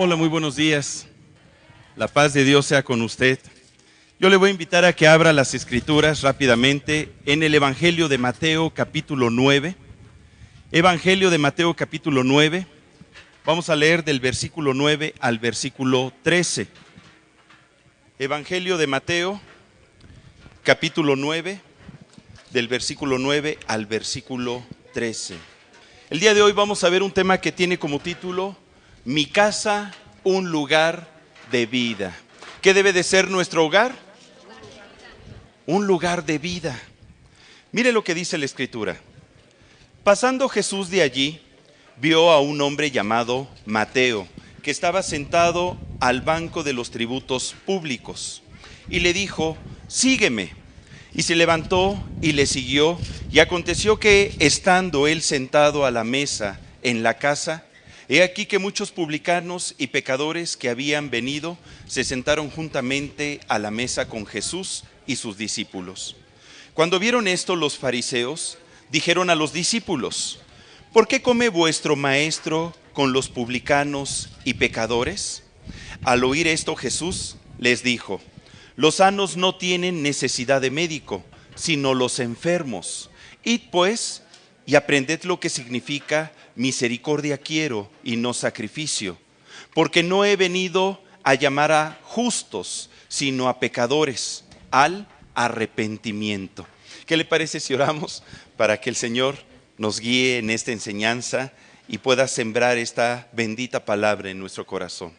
Hola, muy buenos días. La paz de Dios sea con usted. Yo le voy a invitar a que abra las Escrituras rápidamente en el Evangelio de Mateo capítulo 9. Evangelio de Mateo capítulo 9. Vamos a leer del versículo 9 al versículo 13. Evangelio de Mateo capítulo 9, del versículo 9 al versículo 13. El día de hoy vamos a ver un tema que tiene como título Mi casa, un lugar de vida. ¿Qué debe de ser nuestro hogar? Un lugar de vida. Mire lo que dice la Escritura. Pasando Jesús de allí, vio a un hombre llamado Mateo, que estaba sentado al banco de los tributos públicos, y le dijo: sígueme. Y se levantó y le siguió, y aconteció que, estando él sentado a la mesa en la casa, he aquí que muchos publicanos y pecadores que habían venido se sentaron juntamente a la mesa con Jesús y sus discípulos. Cuando vieron esto, los fariseos dijeron a los discípulos: ¿por qué come vuestro maestro con los publicanos y pecadores? Al oír esto, Jesús les dijo: los sanos no tienen necesidad de médico, sino los enfermos. Id pues y aprended lo que significa misericordia quiero y no sacrificio, porque no he venido a llamar a justos, sino a pecadores, al arrepentimiento. ¿Qué le parece si oramos para que el Señor nos guíe en esta enseñanza y pueda sembrar esta bendita palabra en nuestro corazón?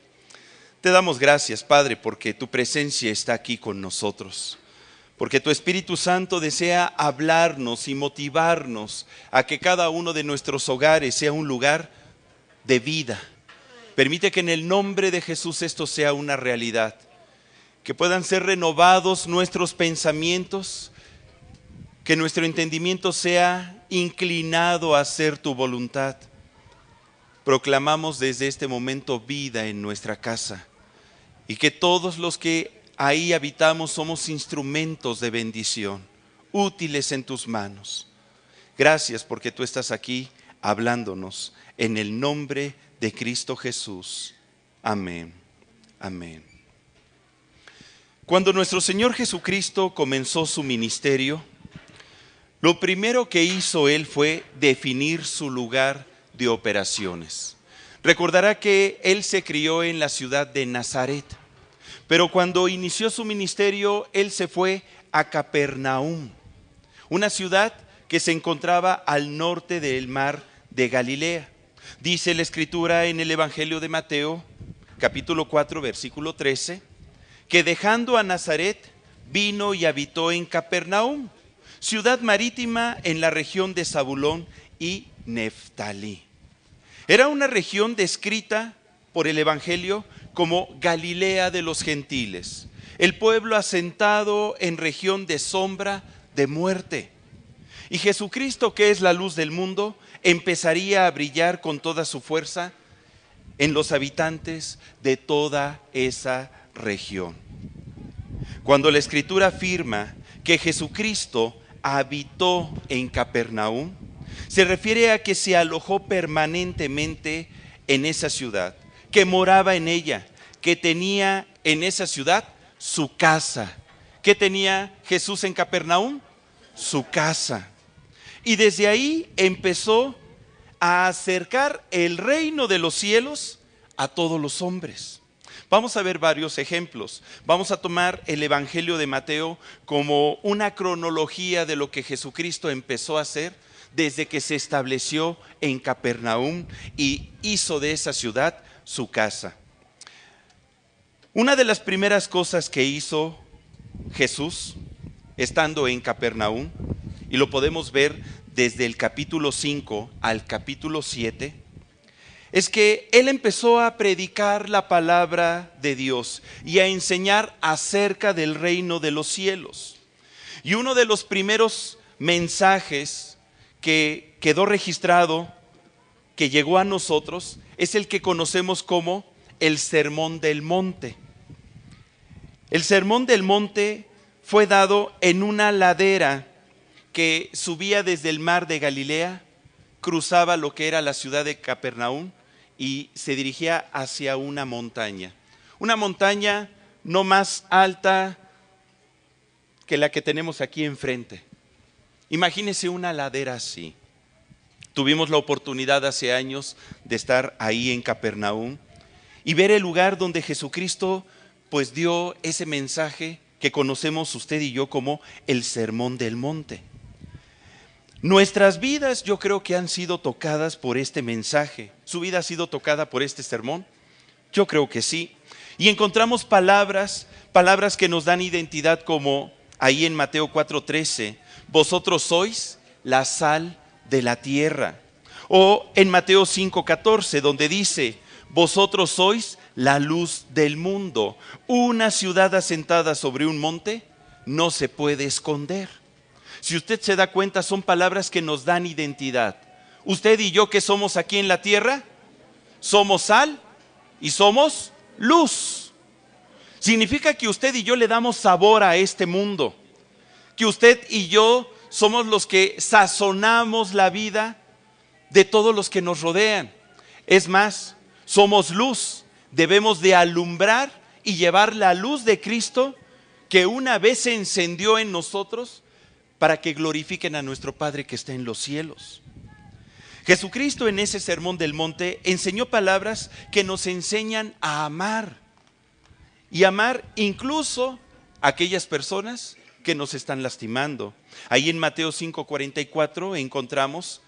Te damos gracias, Padre, porque tu presencia está aquí con nosotros, porque tu Espíritu Santo desea hablarnos y motivarnos a que cada uno de nuestros hogares sea un lugar de vida. Permite que en el nombre de Jesús esto sea una realidad, que puedan ser renovados nuestros pensamientos, que nuestro entendimiento sea inclinado a hacer tu voluntad. Proclamamos desde este momento vida en nuestra casa, y que todos los que ahí habitamos somos instrumentos de bendición, útiles en tus manos. Gracias porque tú estás aquí hablándonos en el nombre de Cristo Jesús. Amén. Amén. Cuando nuestro Señor Jesucristo comenzó su ministerio, lo primero que hizo Él fue definir su lugar de operaciones. Recordará que Él se crió en la ciudad de Nazaret, pero cuando inició su ministerio, Él se fue a Capernaum, una ciudad que se encontraba al norte del mar de Galilea. Dice la Escritura en el Evangelio de Mateo, capítulo 4, versículo 13, que dejando a Nazaret, vino y habitó en Capernaum, ciudad marítima en la región de Zabulón y Neftalí. Era una región descrita por el Evangelio como Galilea de los gentiles, el pueblo asentado en región de sombra de muerte. Y Jesucristo, que es la luz del mundo, empezaría a brillar con toda su fuerza en los habitantes de toda esa región. Cuando la Escritura afirma que Jesucristo habitó en Capernaum, se refiere a que se alojó permanentemente en esa ciudad, que moraba en ella, que tenía en esa ciudad su casa. ¿Qué tenía Jesús en Capernaum? Su casa. Y desde ahí empezó a acercar el reino de los cielos a todos los hombres. Vamos a ver varios ejemplos. Vamos a tomar el Evangelio de Mateo como una cronología de lo que Jesucristo empezó a hacer desde que se estableció en Capernaum y hizo de esa ciudad su casa. Una de las primeras cosas que hizo Jesús estando en Capernaum, y lo podemos ver desde el capítulo 5 al capítulo 7, es que Él empezó a predicar la palabra de Dios y a enseñar acerca del reino de los cielos. Y uno de los primeros mensajes que quedó registrado, que llegó a nosotros, es el que conocemos como el Sermón del Monte. El Sermón del Monte fue dado en una ladera que subía desde el mar de Galilea, cruzaba lo que era la ciudad de Capernaum y se dirigía hacia una montaña no más alta que la que tenemos aquí enfrente. Imagínese una ladera así. Tuvimos la oportunidad hace años de estar ahí en Capernaum y ver el lugar donde Jesucristo pues dio ese mensaje que conocemos usted y yo como el Sermón del Monte. Nuestras vidas yo creo que han sido tocadas por este mensaje. ¿Su vida ha sido tocada por este sermón? Yo creo que sí. Y encontramos palabras que nos dan identidad, como ahí en Mateo 4:13, vosotros sois la sal de la tierra. O en Mateo 5:14, donde dice, vosotros sois la luz del mundo. Una ciudad asentada sobre un monte no se puede esconder. Si usted se da cuenta, son palabras que nos dan identidad. Usted y yo, ¿qué somos aquí en la tierra? Somos sal y somos luz. Significa que usted y yo le damos sabor a este mundo, que usted y yo somos los que sazonamos la vida de todos los que nos rodean. Es más, somos luz, debemos de alumbrar y llevar la luz de Cristo que una vez se encendió en nosotros para que glorifiquen a nuestro Padre que está en los cielos. Jesucristo en ese Sermón del Monte enseñó palabras que nos enseñan a amar, y amar incluso a aquellas personas que nos están lastimando. Ahí en Mateo 5:44 encontramos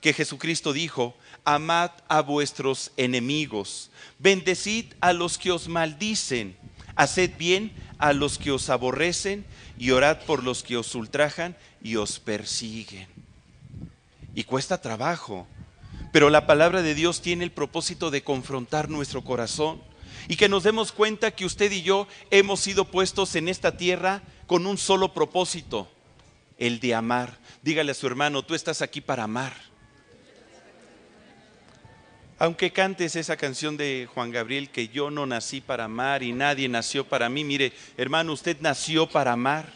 que Jesucristo dijo, amad a vuestros enemigos, bendecid a los que os maldicen, haced bien a los que os aborrecen y orad por los que os ultrajan y os persiguen. Y cuesta trabajo, pero la palabra de Dios tiene el propósito de confrontar nuestro corazón y que nos demos cuenta que usted y yo hemos sido puestos en esta tierra con un solo propósito, el de amar. Dígale a su hermano, tú estás aquí para amar. Aunque cantes esa canción de Juan Gabriel, que yo no nací para amar y nadie nació para mí, mire, hermano, usted nació para amar.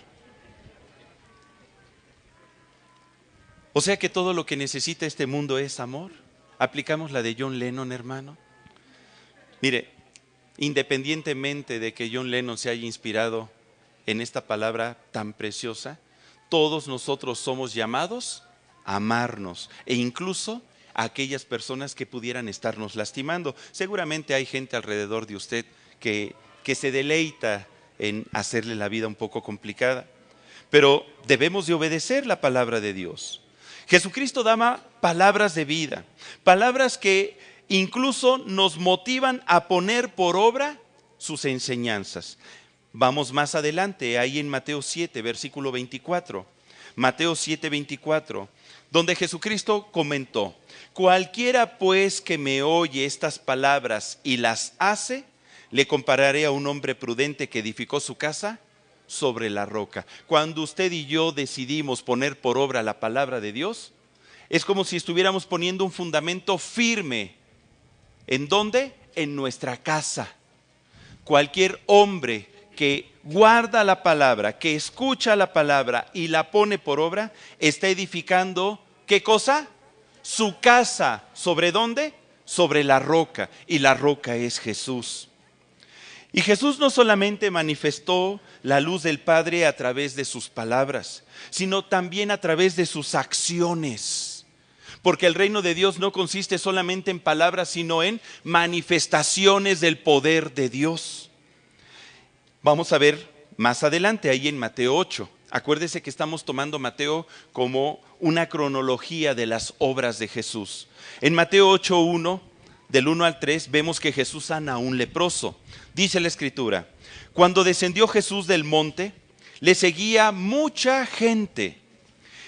O sea que todo lo que necesita este mundo es amor. ¿Aplicamos la de John Lennon, hermano? Mire, independientemente de que John Lennon se haya inspirado en esta palabra tan preciosa, todos nosotros somos llamados a amarnos, e incluso a aquellas personas que pudieran estarnos lastimando. Seguramente hay gente alrededor de usted que se deleita en hacerle la vida un poco complicada, pero debemos de obedecer la palabra de Dios. Jesucristo daba palabras de vida, palabras que incluso nos motivan a poner por obra sus enseñanzas. Vamos más adelante, ahí en Mateo 7, versículo 24. Mateo 7, 24, donde Jesucristo comentó, cualquiera pues que me oye estas palabras y las hace, le compararé a un hombre prudente que edificó su casa sobre la roca. Cuando usted y yo decidimos poner por obra la palabra de Dios, es como si estuviéramos poniendo un fundamento firme. ¿En dónde? En nuestra casa. Cualquier hombre que guarda la palabra, que escucha la palabra y la pone por obra, está edificando, ¿qué cosa? Su casa. ¿Sobre dónde? Sobre la roca. Y la roca es Jesús. Y Jesús no solamente manifestó la luz del Padre a través de sus palabras, sino también a través de sus acciones. Porque el reino de Dios no consiste solamente en palabras, sino en manifestaciones del poder de Dios. Vamos a ver más adelante, ahí en Mateo 8. Acuérdese que estamos tomando Mateo como una cronología de las obras de Jesús. En Mateo 8:1, del 1 al 3, vemos que Jesús sana a un leproso. Dice la Escritura, cuando descendió Jesús del monte, le seguía mucha gente.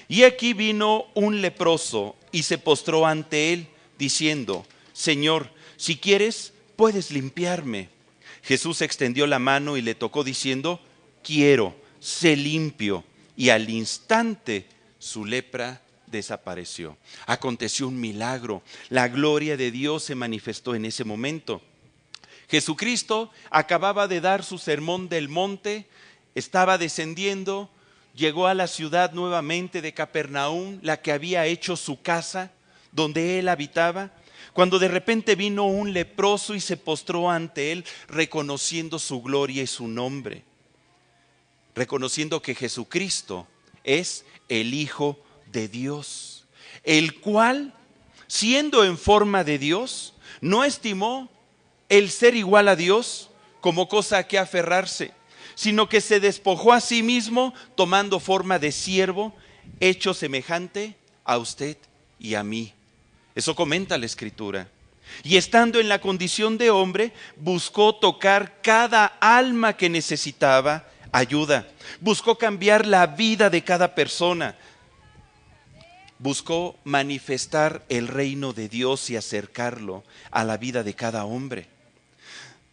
Y aquí vino un leproso y se postró ante él, diciendo, Señor, si quieres, puedes limpiarme. Jesús extendió la mano y le tocó, diciendo, quiero, sé limpio. Y al instante su lepra desapareció. Aconteció un milagro. La gloria de Dios se manifestó en ese momento. Jesucristo acababa de dar su sermón del monte, estaba descendiendo, llegó a la ciudad nuevamente de Capernaum, la que había hecho su casa, donde él habitaba, Cuando de repente vino un leproso y se postró ante él, reconociendo su gloria y su nombre, reconociendo que Jesucristo es el Hijo de Dios, el cual, siendo en forma de Dios, no estimó el ser igual a Dios como cosa a que aferrarse, sino que se despojó a sí mismo, tomando forma de siervo, hecho semejante a usted y a mí. Eso comenta la Escritura. Y estando en la condición de hombre, buscó tocar cada alma que necesitaba ayuda. Buscó cambiar la vida de cada persona. Buscó manifestar el reino de Dios y acercarlo a la vida de cada hombre.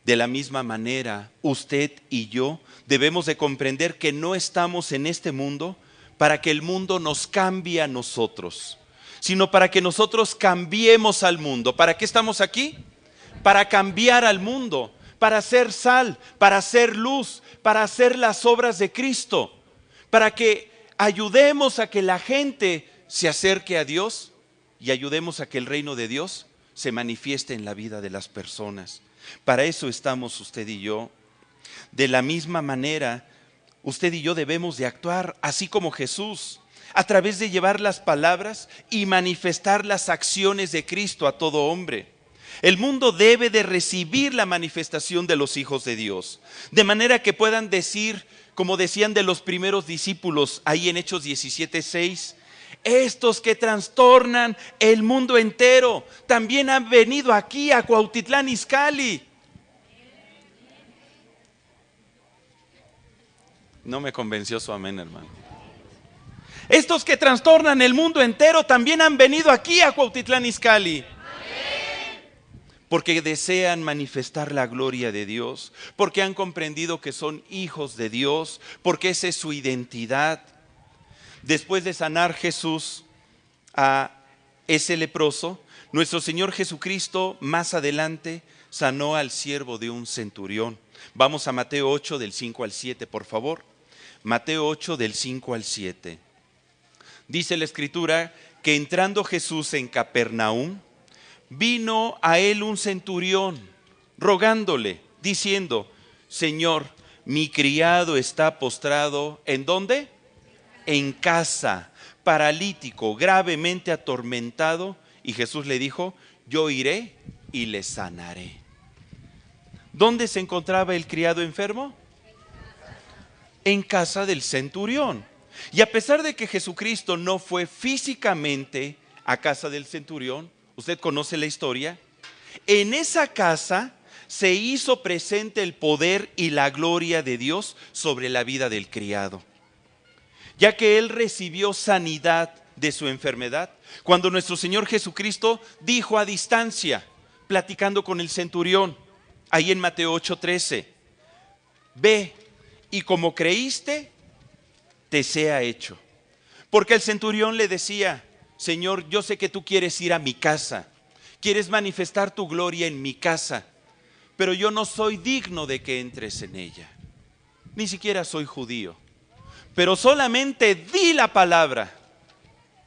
De la misma manera, usted y yo debemos de comprender que no estamos en este mundo para que el mundo nos cambie a nosotros, sino para que nosotros cambiemos al mundo. ¿Para qué estamos aquí? Para cambiar al mundo, para hacer sal, para hacer luz, para hacer las obras de Cristo, para que ayudemos a que la gente se acerque a Dios y ayudemos a que el reino de Dios se manifieste en la vida de las personas. Para eso estamos usted y yo. De la misma manera, usted y yo debemos de actuar así como Jesús, a través de llevar las palabras y manifestar las acciones de Cristo a todo hombre. El mundo debe de recibir la manifestación de los hijos de Dios, de manera que puedan decir, como decían de los primeros discípulos ahí en Hechos 17:6, estos que trastornan el mundo entero también han venido aquí a Cuautitlán Izcalli. No me convenció su amén, hermano. Estos que trastornan el mundo entero también han venido aquí a Cuautitlán Izcalli. Porque desean manifestar la gloria de Dios, porque han comprendido que son hijos de Dios, porque esa es su identidad. Después de sanar Jesús a ese leproso, nuestro Señor Jesucristo más adelante sanó al siervo de un centurión. Vamos a Mateo 8 del 5 al 7, por favor. Mateo 8 del 5 al 7. Dice la Escritura que entrando Jesús en Capernaum, vino a él un centurión rogándole, diciendo, Señor, mi criado está postrado, ¿en dónde? En casa, paralítico, gravemente atormentado. Y Jesús le dijo, yo iré y le sanaré. ¿Dónde se encontraba el criado enfermo? En casa del centurión. Y a pesar de que Jesucristo no fue físicamente a casa del centurión, usted conoce la historia, en esa casa se hizo presente el poder y la gloria de Dios sobre la vida del criado, ya que él recibió sanidad de su enfermedad cuando nuestro Señor Jesucristo dijo a distancia, platicando con el centurión, ahí en Mateo 8:13, ve y como creíste, te sea hecho. Porque el centurión le decía, Señor, yo sé que tú quieres ir a mi casa, quieres manifestar tu gloria en mi casa, pero yo no soy digno de que entres en ella, ni siquiera soy judío, pero solamente di la palabra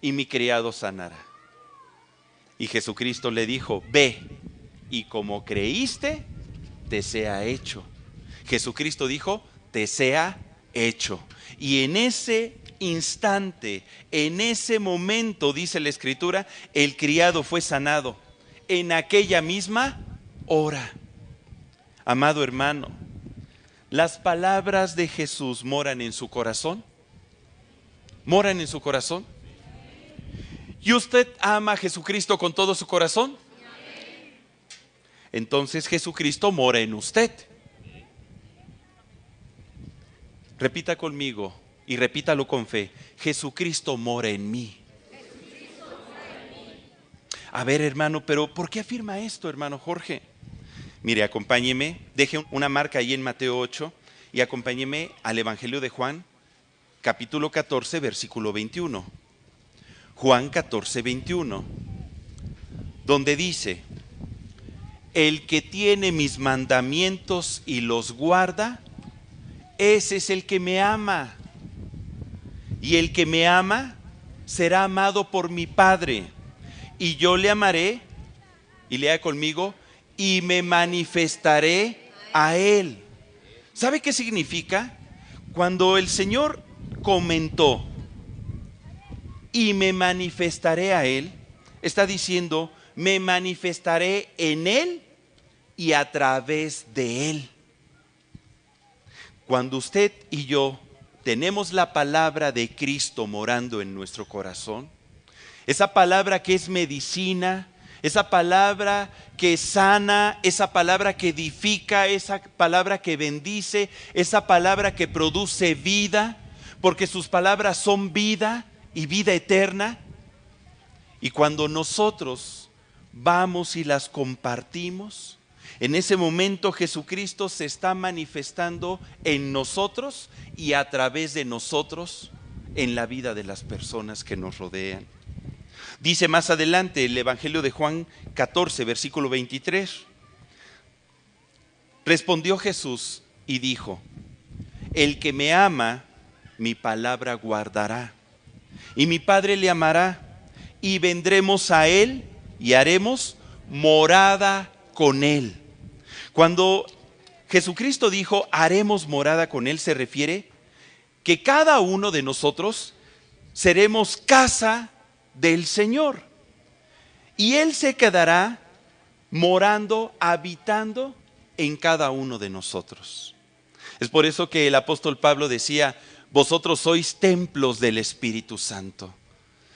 y mi criado sanará. Y Jesucristo le dijo, ve y como creíste, te sea hecho. Jesucristo dijo, te sea hecho. Y en ese instante, en ese momento, dice la Escritura, el criado fue sanado en aquella misma hora. Amado hermano, ¿las palabras de Jesús moran en su corazón? ¿Moran en su corazón? ¿Y usted ama a Jesucristo con todo su corazón? Entonces Jesucristo mora en usted. Repita conmigo y repítalo con fe. Jesucristo mora en mí. A ver, hermano, pero ¿por qué afirma esto, hermano Jorge? Mire, acompáñeme, deje una marca ahí en Mateo 8 y acompáñeme al Evangelio de Juan, capítulo 14, versículo 21. Juan 14, 21, donde dice, el que tiene mis mandamientos y los guarda, ese es el que me ama. Y el que me ama será amado por mi Padre. Y yo le amaré Y lea conmigo, y me manifestaré a él. ¿Sabe qué significa? Cuando el Señor comentó, y me manifestaré a él, está diciendo, me manifestaré en él y a través de él. Cuando usted y yo tenemos la palabra de Cristo morando en nuestro corazón, esa palabra que es medicina, esa palabra que sana, esa palabra que edifica, esa palabra que bendice, esa palabra que produce vida, porque sus palabras son vida y vida eterna. Y cuando nosotros vamos y las compartimos, en ese momento Jesucristo se está manifestando en nosotros y a través de nosotros en la vida de las personas que nos rodean. Dice más adelante el Evangelio de Juan 14, versículo 23. Respondió Jesús y dijo, el que me ama, mi palabra guardará, y mi Padre le amará, y vendremos a él y haremos morada con él. Cuando Jesucristo dijo haremos morada con él, se refiere que cada uno de nosotros seremos casa del Señor. Y él se quedará morando, habitando en cada uno de nosotros. Es por eso que el apóstol Pablo decía, vosotros sois templos del Espíritu Santo.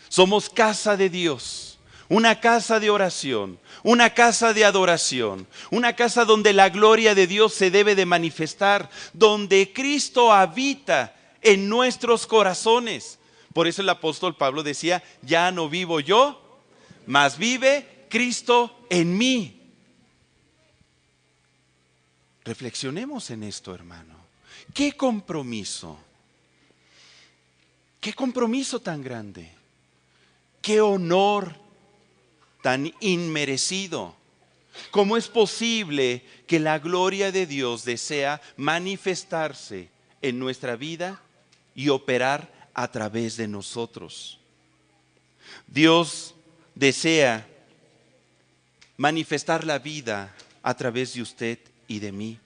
Somos casa de Dios, una casa de oración, una casa de adoración, una casa donde la gloria de Dios se debe de manifestar, donde Cristo habita en nuestros corazones. Por eso el apóstol Pablo decía, ya no vivo yo, mas vive Cristo en mí. Reflexionemos en esto, hermano. ¿Qué compromiso? ¿Qué compromiso tan grande? ¿Qué honor tan inmerecido? ¿Cómo es posible que la gloria de Dios desea manifestarse en nuestra vida y operar a través de nosotros? Dios desea manifestar la vida a través de usted y de mí.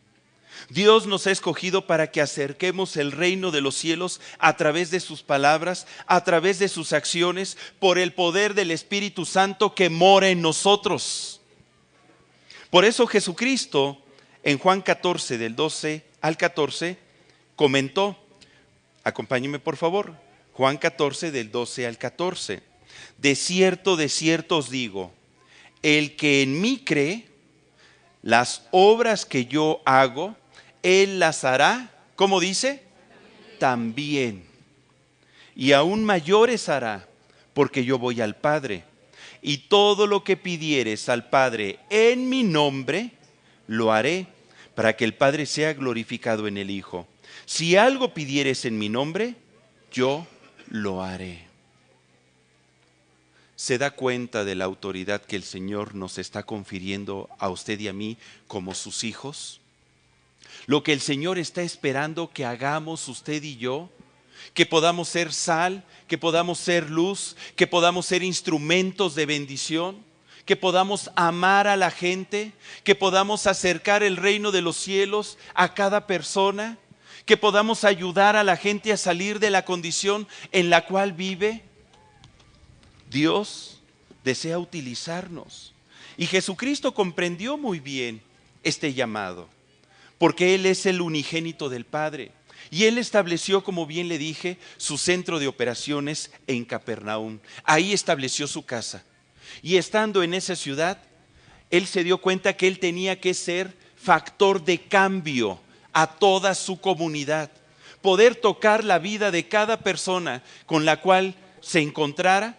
Dios nos ha escogido para que acerquemos el reino de los cielos a través de sus palabras, a través de sus acciones, por el poder del Espíritu Santo que mora en nosotros. Por eso Jesucristo en Juan 14, del 12 al 14, comentó, acompáñenme por favor, Juan 14, del 12 al 14. De cierto os digo, el que en mí cree, las obras que yo hago, él las hará, ¿cómo dice? También. Y aún mayores hará, porque yo voy al Padre. Y todo lo que pidieres al Padre en mi nombre, lo haré, para que el Padre sea glorificado en el Hijo. Si algo pidieres en mi nombre, yo lo haré. ¿Se da cuenta de la autoridad que el Señor nos está confiriendo a usted y a mí como sus hijos? Lo que el Señor está esperando que hagamos usted y yo, que podamos ser sal, que podamos ser luz, que podamos ser instrumentos de bendición, que podamos amar a la gente, que podamos acercar el reino de los cielos a cada persona, que podamos ayudar a la gente a salir de la condición en la cual vive. Dios desea utilizarnos y Jesucristo comprendió muy bien este llamado, porque Él es el unigénito del Padre y Él estableció, como bien le dije, su centro de operaciones en Capernaum. Ahí estableció su casa y estando en esa ciudad, Él se dio cuenta que Él tenía que ser factor de cambio a toda su comunidad, poder tocar la vida de cada persona con la cual se encontrara,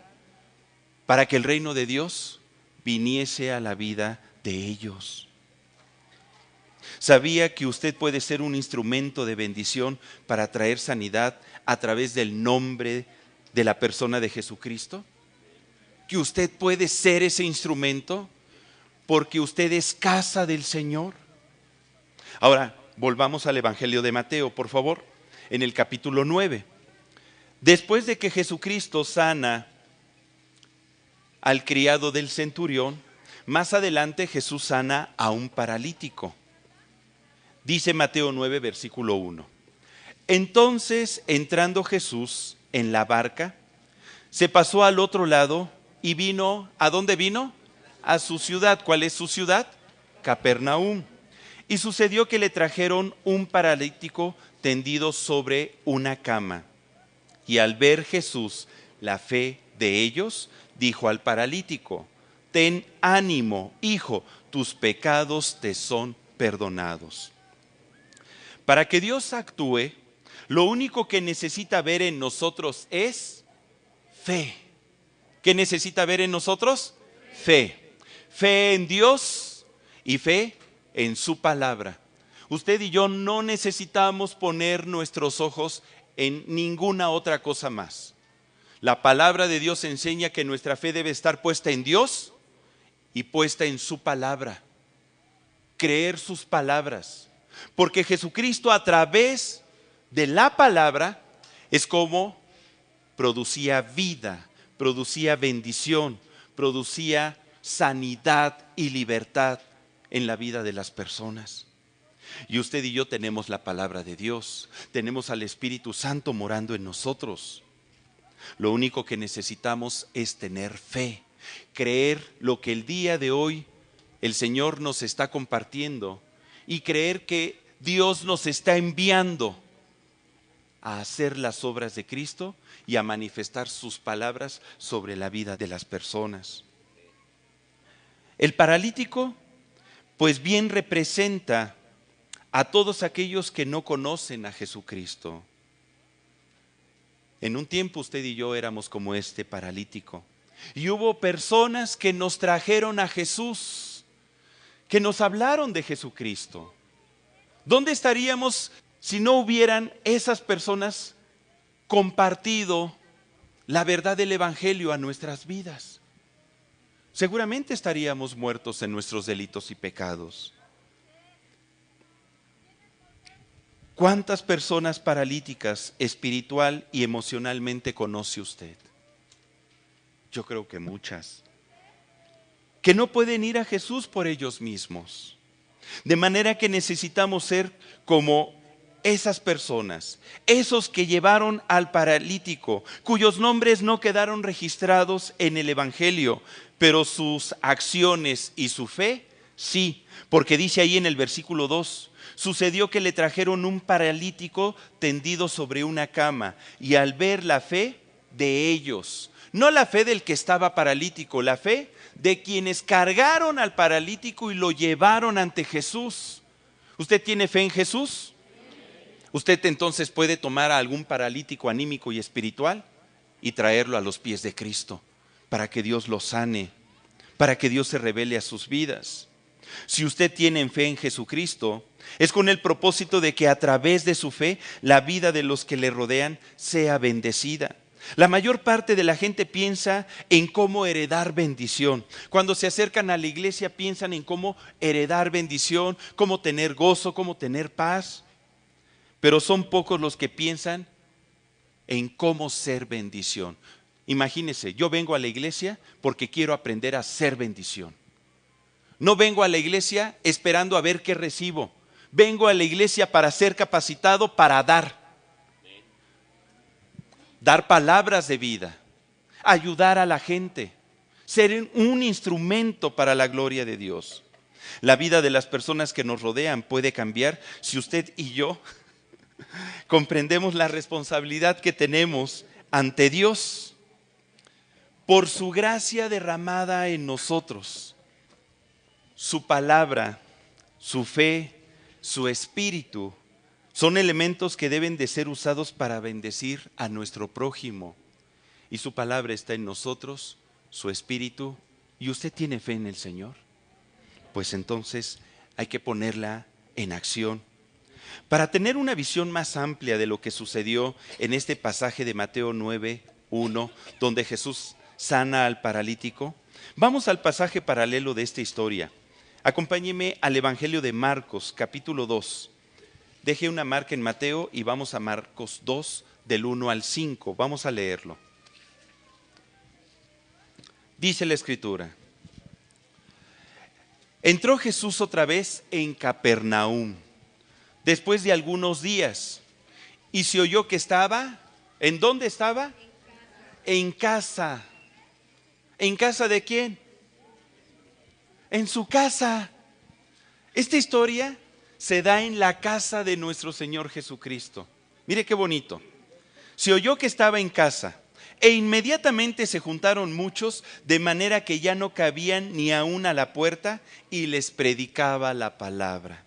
para que el reino de Dios viniese a la vida de ellos. ¿Sabía que usted puede ser un instrumento de bendición para traer sanidad a través del nombre de la persona de Jesucristo? Que usted puede ser ese instrumento porque usted es casa del Señor. Ahora, volvamos al Evangelio de Mateo, por favor, en el capítulo 9. Después de que Jesucristo sana al criado del centurión, Más adelante Jesús sana a un paralítico. Dice Mateo 9, versículo 1. Entonces, entrando Jesús en la barca, se pasó al otro lado y vino, ¿a dónde vino? A su ciudad. ¿Cuál es su ciudad? Capernaum. Y sucedió que le trajeron un paralítico tendido sobre una cama. Y al ver Jesús la fe de ellos, dijo al paralítico: ten ánimo, hijo, tus pecados te son perdonados. Para que Dios actúe, lo único que necesita ver en nosotros es fe. ¿Qué necesita ver en nosotros? Fe. Fe en Dios y fe en su palabra. Usted y yo no necesitamos poner nuestros ojos en ninguna otra cosa más. La palabra de Dios enseña que nuestra fe debe estar puesta en Dios y puesta en su palabra. Creer sus palabras. Porque Jesucristo, a través de la palabra, es como producía vida, producía bendición, producía sanidad y libertad en la vida de las personas. Y usted y yo tenemos la palabra de Dios, tenemos al Espíritu Santo morando en nosotros. Lo único que necesitamos es tener fe, creer lo que el día de hoy el Señor nos está compartiendo y creer que Dios nos está enviando a hacer las obras de Cristo y a manifestar sus palabras sobre la vida de las personas. El paralítico, pues bien representa a todos aquellos que no conocen a Jesucristo. En un tiempo usted y yo éramos como este paralítico. Y hubo personas que nos trajeron a Jesús, que nos hablaron de Jesucristo. ¿Dónde estaríamos si no hubieran esas personas compartido la verdad del Evangelio a nuestras vidas? Seguramente estaríamos muertos en nuestros delitos y pecados. ¿Cuántas personas paralíticas espiritual y emocionalmente conoce usted? Yo creo que muchas. Que no pueden ir a Jesús por ellos mismos. De manera que necesitamos ser como esas personas, esos que llevaron al paralítico, cuyos nombres no quedaron registrados en el Evangelio, pero sus acciones y su fe, sí, porque dice ahí en el versículo 2, sucedió que le trajeron un paralítico tendido sobre una cama, y al ver la fe de ellos, no la fe del que estaba paralítico, la fe de quienes cargaron al paralítico y lo llevaron ante Jesús. ¿Usted tiene fe en Jesús? Usted entonces puede tomar a algún paralítico anímico y espiritual y traerlo a los pies de Cristo para que Dios lo sane, para que Dios se revele a sus vidas. Si usted tiene fe en Jesucristo, es con el propósito de que a través de su fe la vida de los que le rodean sea bendecida. La mayor parte de la gente piensa en cómo heredar bendición. Cuando se acercan a la iglesia piensan en cómo heredar bendición, cómo tener gozo, cómo tener paz. Pero son pocos los que piensan en cómo ser bendición. Imagínese, yo vengo a la iglesia porque quiero aprender a ser bendición. No vengo a la iglesia esperando a ver qué recibo. Vengo a la iglesia para ser capacitado para dar. Dar palabras de vida, ayudar a la gente, ser un instrumento para la gloria de Dios. La vida de las personas que nos rodean puede cambiar si usted y yo comprendemos la responsabilidad que tenemos ante Dios por su gracia derramada en nosotros. Su palabra, su fe, su espíritu son elementos que deben de ser usados para bendecir a nuestro prójimo. Y su palabra está en nosotros, su espíritu. ¿Y usted tiene fe en el Señor? Pues entonces hay que ponerla en acción. Para tener una visión más amplia de lo que sucedió en este pasaje de Mateo 9:1, donde Jesús sana al paralítico, vamos al pasaje paralelo de esta historia. Acompáñeme al Evangelio de Marcos, capítulo 2. Deje una marca en Mateo y vamos a Marcos 2, del 1 al 5. Vamos a leerlo. Dice la Escritura: Entró Jesús otra vez en Capernaum, después de algunos días, y se oyó que estaba, ¿en dónde estaba? En casa. ¿En casa de quién? En su casa. Esta historia se da en la casa de nuestro Señor Jesucristo. Mire qué bonito. Se oyó que estaba en casa, e inmediatamente se juntaron muchos, de manera que ya no cabían ni aún a la puerta, y les predicaba la palabra.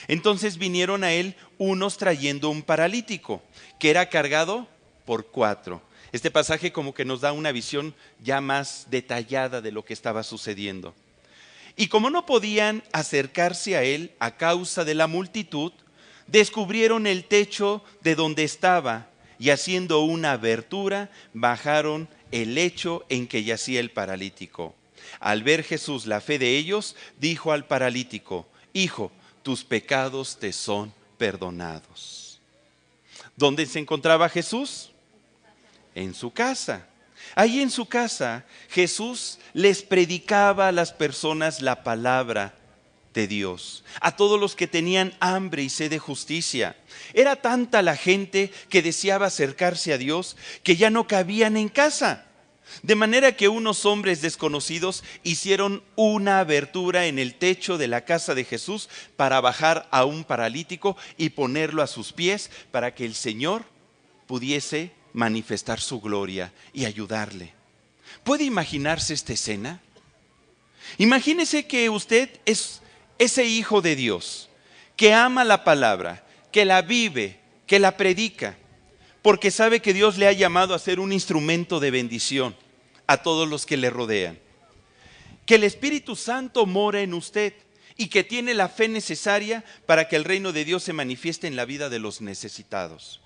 Entonces vinieron a él unos trayendo un paralítico, que era cargado por 4. Este pasaje como que nos da una visión ya más detallada de lo que estaba sucediendo. Y como no podían acercarse a él a causa de la multitud, descubrieron el techo de donde estaba, y haciendo una abertura, bajaron el lecho en que yacía el paralítico. Al ver Jesús la fe de ellos, dijo al paralítico: Hijo, tus pecados te son perdonados. ¿Dónde se encontraba Jesús? En su casa. Ahí en su casa, Jesús les predicaba a las personas la palabra de Dios, a todos los que tenían hambre y sed de justicia. Era tanta la gente que deseaba acercarse a Dios que ya no cabían en casa. De manera que unos hombres desconocidos hicieron una abertura en el techo de la casa de Jesús para bajar a un paralítico y ponerlo a sus pies, para que el Señor pudiese manifestar su gloria y ayudarle. ¿Puede imaginarse esta escena? Imagínese que usted es ese hijo de Dios, que ama la palabra, que la vive, que la predica, porque sabe que Dios le ha llamado a ser un instrumento de bendición a todos los que le rodean. Que el Espíritu Santo mora en usted y que tiene la fe necesaria para que el reino de Dios se manifieste en la vida de los necesitados.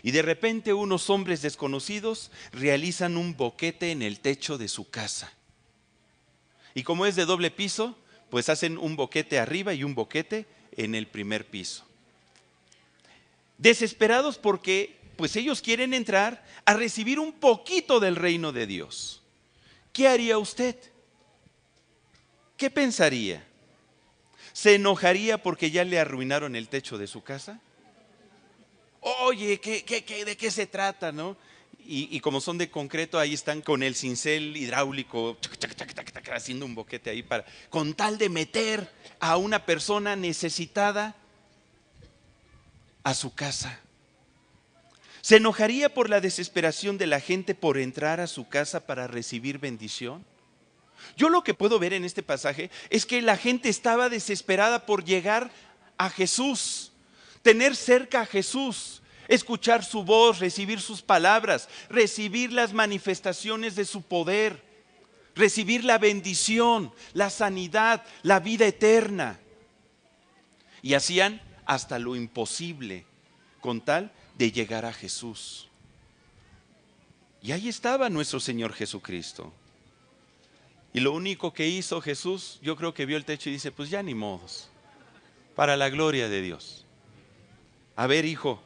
Y de repente unos hombres desconocidos realizan un boquete en el techo de su casa. Y como es de doble piso, pues hacen un boquete arriba y un boquete en el primer piso. Desesperados porque pues ellos quieren entrar a recibir un poquito del reino de Dios. ¿Qué haría usted? ¿Qué pensaría? ¿Se enojaría porque ya le arruinaron el techo de su casa? Oye, ¿de qué se trata, no? Y como son de concreto, ahí están con el cincel hidráulico haciendo un boquete ahí con tal de meter a una persona necesitada a su casa. ¿Se enojaría por la desesperación de la gente por entrar a su casa para recibir bendición? Yo lo que puedo ver en este pasaje es que la gente estaba desesperada por llegar a Jesús, tener cerca a Jesús, escuchar su voz, recibir sus palabras, recibir las manifestaciones de su poder, recibir la bendición, la sanidad, la vida eterna. Y hacían hasta lo imposible con tal de llegar a Jesús. Y ahí estaba nuestro Señor Jesucristo. Y lo único que hizo Jesús, yo creo que vio el techo y dice: pues ya ni modos, para la gloria de Dios. A ver, hijo,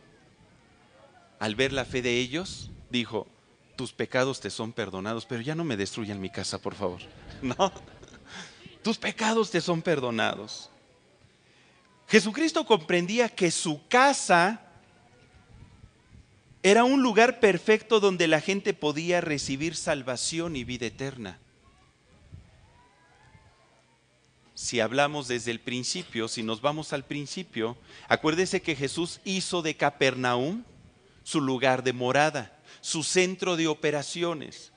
al ver la fe de ellos, dijo: tus pecados te son perdonados, pero ya no me destruyan mi casa, por favor. No, tus pecados te son perdonados. Jesucristo comprendía que su casa era un lugar perfecto donde la gente podía recibir salvación y vida eterna. Si hablamos desde el principio, si nos vamos al principio, acuérdese que Jesús hizo de Capernaum su lugar de morada, su centro de operaciones.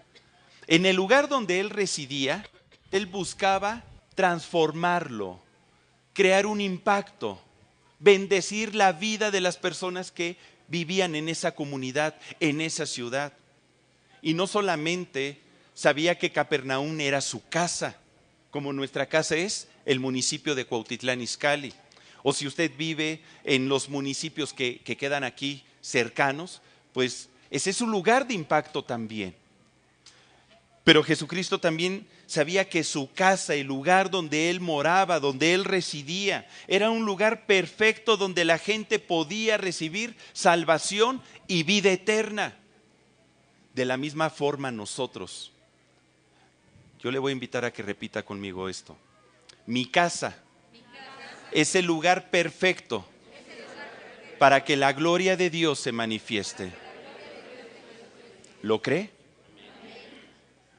En el lugar donde él residía, él buscaba transformarlo, crear un impacto, bendecir la vida de las personas que vivían en esa comunidad, en esa ciudad. Y no solamente sabía que Capernaum era su casa, como nuestra casa es el municipio de Cuautitlán Izcalli, o si usted vive en los municipios que quedan aquí cercanos, pues ese es un lugar de impacto también. Pero Jesucristo también sabía que su casa, el lugar donde él moraba, donde él residía, era un lugar perfecto donde la gente podía recibir salvación y vida eterna. De la misma forma nosotros. Yo le voy a invitar a que repita conmigo esto. Mi casa es el lugar perfecto para que la gloria de Dios se manifieste. ¿Lo cree?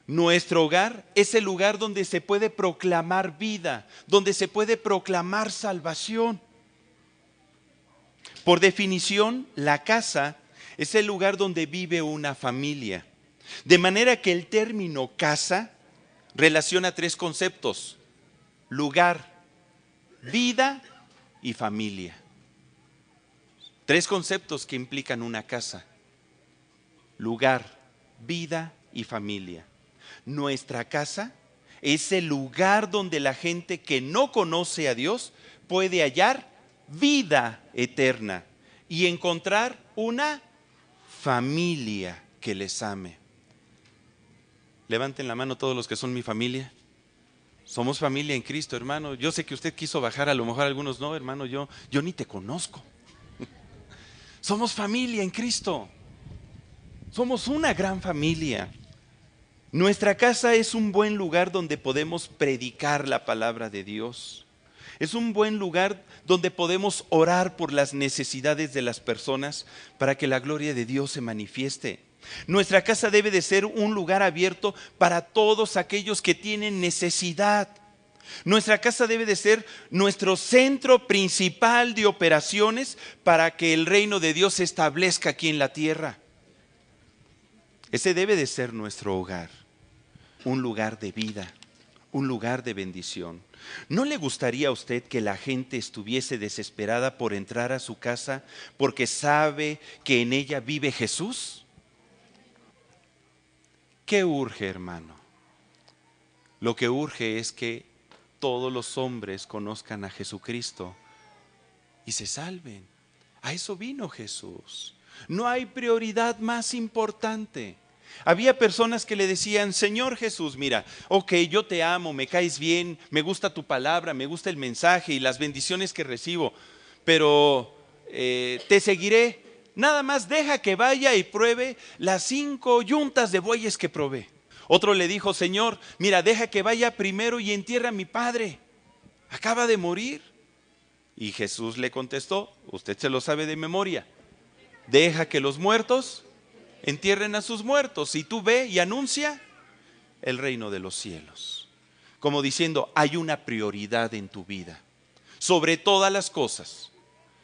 Nuestro hogar es el lugar donde se puede proclamar vida, donde se puede proclamar salvación. Por definición, la casa es el lugar donde vive una familia. De manera que el término casa relaciona tres conceptos: lugar, vida y familia. Tres conceptos que implican una casa: lugar, vida y familia. Nuestra casa es el lugar donde la gente que no conoce a Dios puede hallar vida eterna y encontrar una familia que les ame. Levanten la mano todos los que son mi familia. Somos familia en Cristo, hermano. Yo sé que usted quiso bajar, a lo mejor algunos no, hermano, yo ni te conozco. Somos familia en Cristo. Somos una gran familia. Nuestra casa es un buen lugar donde podemos predicar la palabra de Dios. Es un buen lugar donde podemos orar por las necesidades de las personas para que la gloria de Dios se manifieste. Nuestra casa debe de ser un lugar abierto para todos aquellos que tienen necesidad. Nuestra casa debe de ser nuestro centro principal de operaciones para que el reino de Dios se establezca aquí en la tierra. Ese debe de ser nuestro hogar, un lugar de vida, un lugar de bendición. ¿No le gustaría a usted que la gente estuviese desesperada por entrar a su casa porque sabe que en ella vive Jesús? ¿Qué urge, hermano? Lo que urge es que todos los hombres conozcan a Jesucristo y se salven. A eso vino Jesús. No hay prioridad más importante. Había personas que le decían: Señor Jesús, mira, ok, yo te amo, me caes bien, me gusta tu palabra, me gusta el mensaje y las bendiciones que recibo, pero te seguiré. Nada más deja que vaya y pruebe las 5 yuntas de bueyes que probé. Otro le dijo: Señor, mira, deja que vaya primero y entierre a mi padre, acaba de morir. Y Jesús le contestó, usted se lo sabe de memoria: deja que los muertos entierren a sus muertos, y tú ve y anuncia el reino de los cielos. Como diciendo, hay una prioridad en tu vida sobre todas las cosas,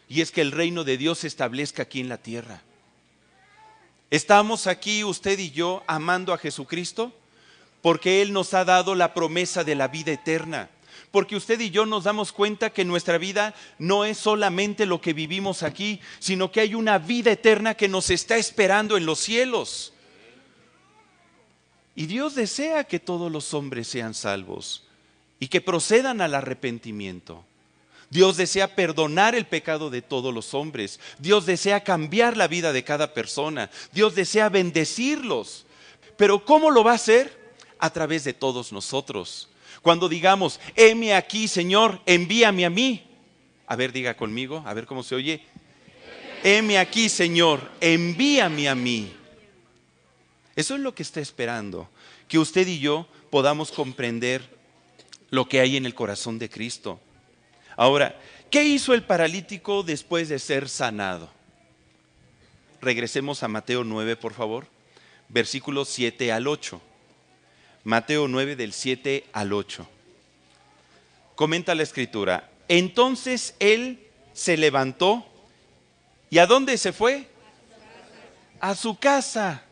y es que el reino de Dios se establezca aquí en la tierra. Estamos aquí usted y yo amando a Jesucristo porque Él nos ha dado la promesa de la vida eterna. Porque usted y yo nos damos cuenta que nuestra vida no es solamente lo que vivimos aquí, sino que hay una vida eterna que nos está esperando en los cielos. Y Dios desea que todos los hombres sean salvos y que procedan al arrepentimiento. Dios desea perdonar el pecado de todos los hombres. Dios desea cambiar la vida de cada persona. Dios desea bendecirlos. Pero ¿cómo lo va a hacer? A través de todos nosotros. Cuando digamos: heme aquí, Señor, envíame a mí. A ver, diga conmigo, a ver cómo se oye. Heme aquí, Señor, envíame a mí. Eso es lo que está esperando, que usted y yo podamos comprender lo que hay en el corazón de Cristo. Ahora, ¿qué hizo el paralítico después de ser sanado? Regresemos a Mateo 9, por favor, versículos 7 al 8. Mateo 9 del 7 al 8. Comenta la escritura: entonces él se levantó, ¿y a dónde se fue? A su casa.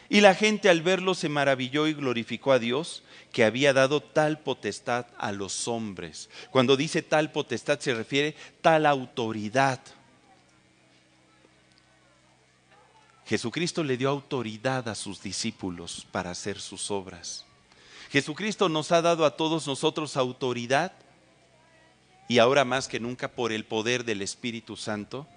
Y la gente al verlo se maravilló y glorificó a Dios, que había dado tal potestad a los hombres. Cuando dice tal potestad se refiere tal autoridad. Jesucristo le dio autoridad a sus discípulos para hacer sus obras. Jesucristo nos ha dado a todos nosotros autoridad, y ahora más que nunca por el poder del Espíritu Santo,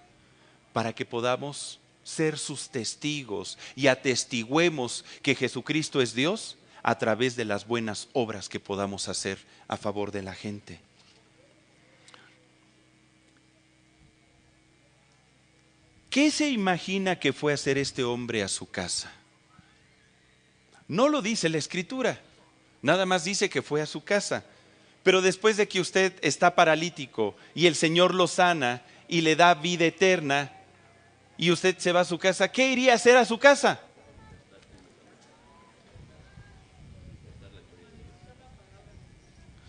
para que podamos ser sus testigos y atestiguemos que Jesucristo es Dios a través de las buenas obras que podamos hacer a favor de la gente. ¿Qué se imagina que fue a hacer este hombre a su casa? No lo dice la Escritura, nada más dice que fue a su casa. Pero después de que usted está paralítico y el Señor lo sana y le da vida eterna y usted se va a su casa, ¿qué iría a hacer a su casa?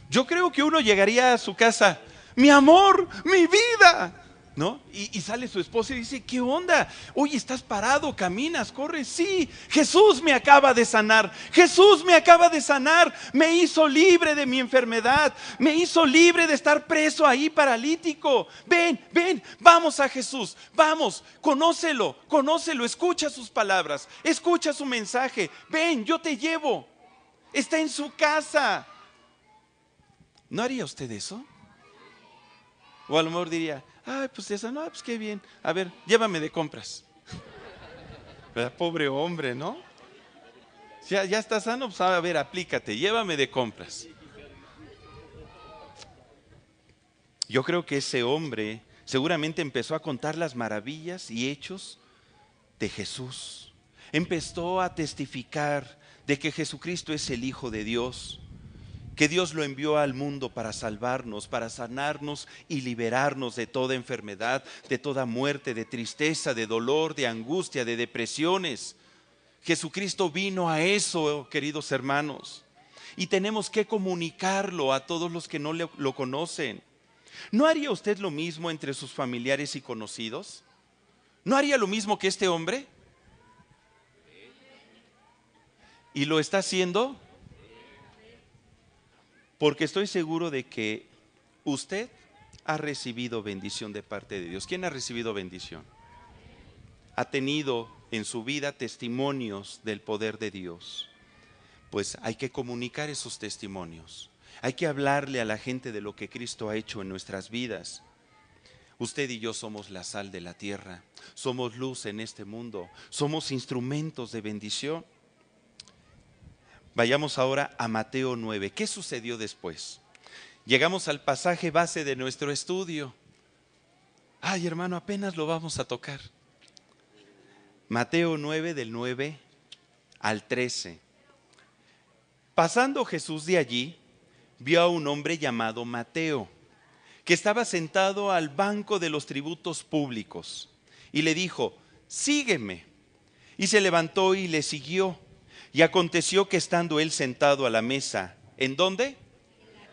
Yo creo que uno llegaría a su casa, mi amor, mi vida, ¿no? Y sale su esposa y dice, ¿qué onda? Oye, estás parado, caminas, corres. Sí, Jesús me acaba de sanar. Jesús me acaba de sanar. Me hizo libre de mi enfermedad. Me hizo libre de estar preso ahí paralítico. Ven, ven, vamos a Jesús. Vamos, conócelo, conócelo. Escucha sus palabras, escucha su mensaje. Ven, yo te llevo. Está en su casa. ¿No haría usted eso? O a lo mejor diría, ay, pues esa, no, pues qué bien. A ver, llévame de compras. ¿Verdad? Pobre hombre, ¿no? Ya está sano, pues a ver, aplícate, llévame de compras. Yo creo que ese hombre seguramente empezó a contar las maravillas y hechos de Jesús. Empezó a testificar de que Jesucristo es el Hijo de Dios, que Dios lo envió al mundo para salvarnos, para sanarnos y liberarnos de toda enfermedad, de toda muerte, de tristeza, de dolor, de angustia, de depresiones. Jesucristo vino a eso, queridos hermanos, y tenemos que comunicarlo a todos los que no lo conocen. ¿No haría usted lo mismo entre sus familiares y conocidos? ¿No haría lo mismo que este hombre? ¿Y lo está haciendo? Porque estoy seguro de que usted ha recibido bendición de parte de Dios. ¿Quién ha recibido bendición? Ha tenido en su vida testimonios del poder de Dios. Pues hay que comunicar esos testimonios. Hay que hablarle a la gente de lo que Cristo ha hecho en nuestras vidas. Usted y yo somos la sal de la tierra. Somos luz en este mundo. Somos instrumentos de bendición. Vayamos ahora a Mateo 9. ¿Qué sucedió después? Llegamos al pasaje base de nuestro estudio. Ay, hermano, apenas lo vamos a tocar. Mateo 9, del 9 al 13. Pasando Jesús de allí, vio a un hombre llamado Mateo, que estaba sentado al banco de los tributos públicos, y le dijo, sígueme. Y se levantó y le siguió. Y aconteció que estando él sentado a la mesa, ¿en dónde?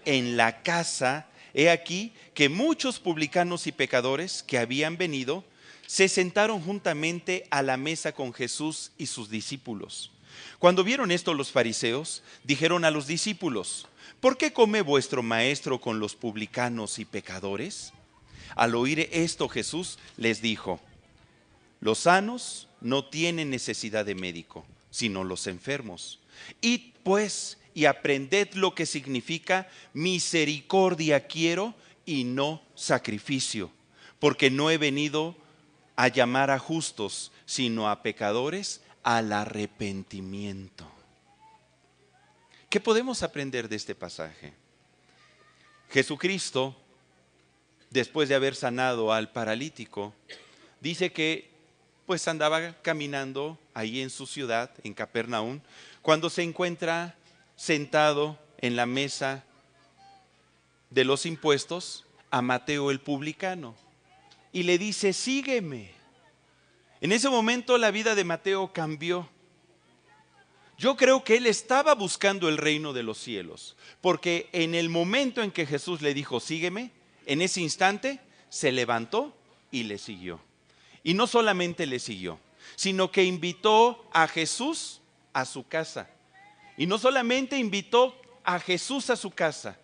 En la casa, he aquí que muchos publicanos y pecadores que habían venido, se sentaron juntamente a la mesa con Jesús y sus discípulos. Cuando vieron esto los fariseos, dijeron a los discípulos, ¿por qué come vuestro maestro con los publicanos y pecadores? Al oír esto Jesús les dijo, los sanos no tienen necesidad de médico, sino los enfermos. Id pues y aprended lo que significa misericordia quiero y no sacrificio, porque no he venido a llamar a justos, sino a pecadores al arrepentimiento. ¿Qué podemos aprender de este pasaje? Jesucristo, después de haber sanado al paralítico, dice que pues andaba caminando ahí en su ciudad, en Capernaum, cuando se encuentra sentado en la mesa de los impuestos a Mateo el publicano y le dice, sígueme. En ese momento la vida de Mateo cambió. Yo creo que él estaba buscando el reino de los cielos, porque en el momento en que Jesús le dijo, sígueme, en ese instante se levantó y le siguió. Y no solamente le siguió, sino que invitó a Jesús a su casa. Y no solamente invitó a Jesús a su casa,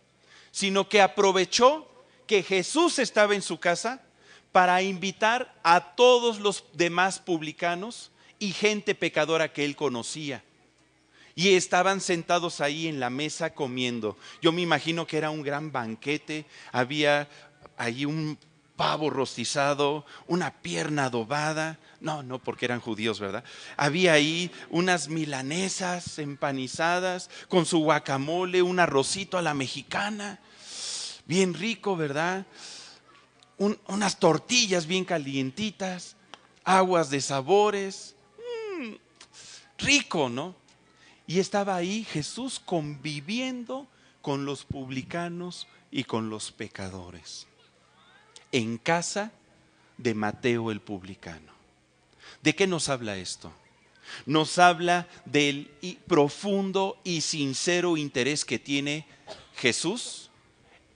sino que aprovechó que Jesús estaba en su casa para invitar a todos los demás publicanos y gente pecadora que él conocía. Y estaban sentados ahí en la mesa comiendo. Yo me imagino que era un gran banquete, había ahí un pavo rostizado, una pierna adobada, no, porque eran judíos, ¿verdad? Había ahí unas milanesas empanizadas con su guacamole, un arrocito a la mexicana, bien rico, ¿verdad? Unas tortillas bien calientitas, aguas de sabores, rico, ¿no? Y estaba ahí Jesús conviviendo con los publicanos y con los pecadores. En casa de Mateo el publicano. ¿De qué nos habla esto? Nos habla del profundo y sincero interés que tiene Jesús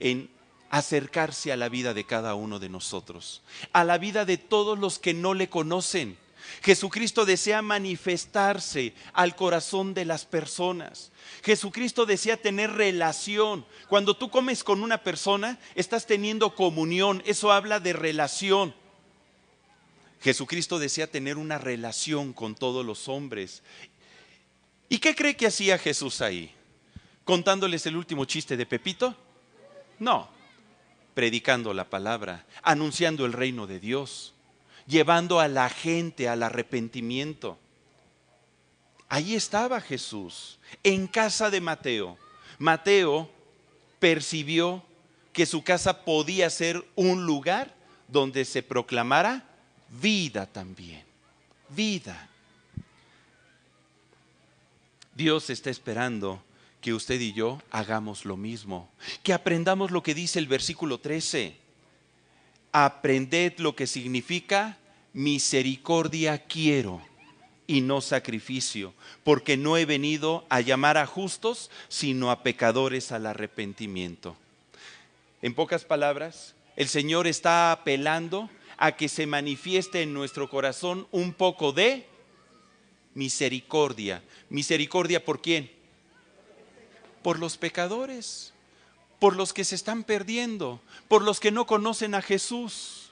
en acercarse a la vida de cada uno de nosotros, a la vida de todos los que no le conocen. Jesucristo desea manifestarse al corazón de las personas. Jesucristo desea tener relación. Cuando tú comes con una persona, estás teniendo comunión. Eso habla de relación. Jesucristo desea tener una relación con todos los hombres. ¿Y qué cree que hacía Jesús ahí? ¿Contándoles el último chiste de Pepito? No, predicando la palabra, anunciando el reino de Dios, llevando a la gente al arrepentimiento. Ahí estaba Jesús, en casa de Mateo. Mateo percibió que su casa podía ser un lugar donde se proclamara vida también, vida. Dios está esperando que usted y yo hagamos lo mismo, que aprendamos lo que dice el versículo 13. Aprended lo que significa misericordia quiero y no sacrificio, porque no he venido a llamar a justos, sino a pecadores al arrepentimiento. En pocas palabras, el Señor está apelando a que se manifieste en nuestro corazón un poco de misericordia. ¿Misericordia por quién? Por los pecadores, por los que se están perdiendo, por los que no conocen a Jesús.